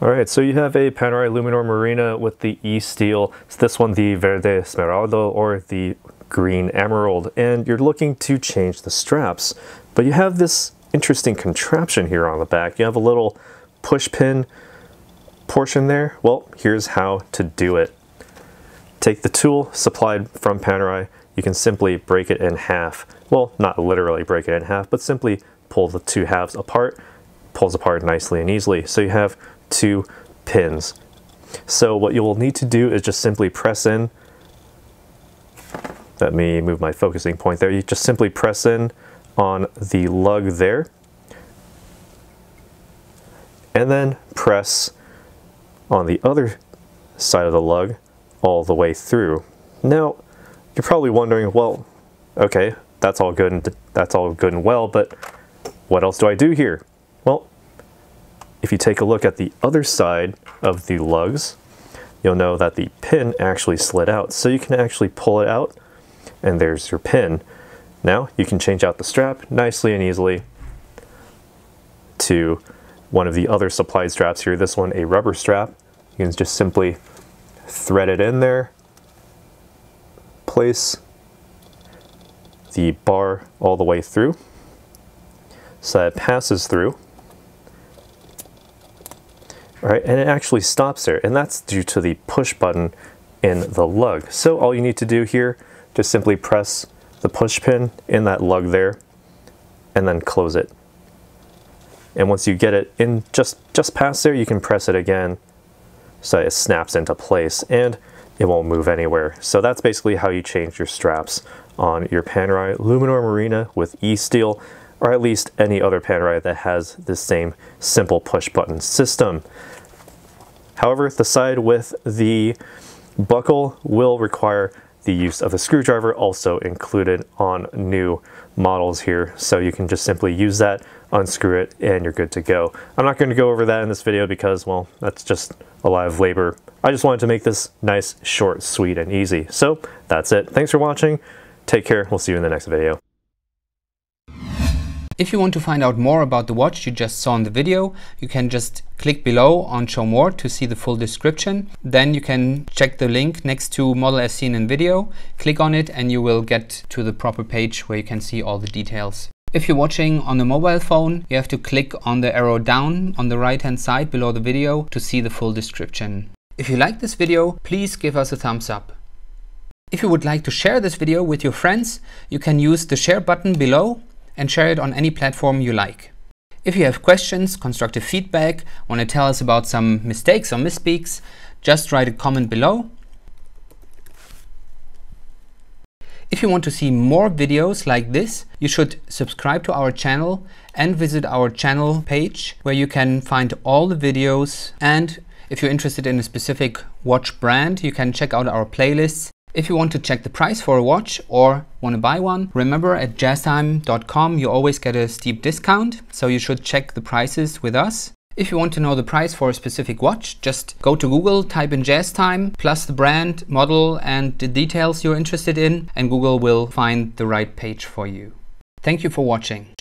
Alright, so you have a Panerai Luminor Marina with the eSteel. It's this one, the Verde Smeraldo, or the green emerald, and you're looking to change the straps. But you have this interesting contraption here on the back. You have a little push pin portion there. Well, here's how to do it. Take the tool supplied from Panerai. You can simply break it in half. Well, not literally break it in half, but simply pull the two halves apart. Pulls apart nicely and easily. So you have two pins. So what you will need to do is just simply press in. Let me move my focusing point there. You just simply press in on the lug there, and then press on the other side of the lug all the way through. Now, you're probably wondering, well, okay, that's all good and well, but what else do I do here? Well, if you take a look at the other side of the lugs, you'll know that the pin actually slid out. So you can actually pull it out, and there's your pin. Now you can change out the strap nicely and easily to one of the other supplied straps here. This one, a rubber strap. You can just simply thread it in there, place the bar all the way through so that it passes through. Right, and it actually stops there, and that's due to the push button in the lug. So all you need to do here, just simply press the push pin in that lug there, and then close it. And once you get it in just past there, you can press it again so it snaps into place, and it won't move anywhere. So that's basically how you change your straps on your Panerai Luminor Marina with eSteel, or at least any other Panerai that has the same simple push button system. However, the side with the buckle will require the use of a screwdriver, also included on new models here. So you can just simply use that, unscrew it, and you're good to go. I'm not going to go over that in this video because, well, that's just a lot of labor. I just wanted to make this nice, short, sweet, and easy. So that's it. Thanks for watching. Take care. We'll see you in the next video. If you want to find out more about the watch you just saw in the video, you can just click below on Show More to see the full description. Then you can check the link next to model as seen in video, click on it, and you will get to the proper page where you can see all the details. If you're watching on a mobile phone, you have to click on the arrow down on the right hand side below the video to see the full description. If you like this video, please give us a thumbs up. If you would like to share this video with your friends, you can use the share button below and share it on any platform you like. If you have questions, constructive feedback, want to tell us about some mistakes or misspeaks, just write a comment below. If you want to see more videos like this, you should subscribe to our channel and visit our channel page where you can find all the videos. And if you're interested in a specific watch brand, you can check out our playlists. If you want to check the price for a watch or want to buy one, remember at jazztime.com you always get a steep discount, so you should check the prices with us. If you want to know the price for a specific watch, just go to Google, type in JazzTime, plus the brand, model, and the details you're interested in, and Google will find the right page for you. Thank you for watching.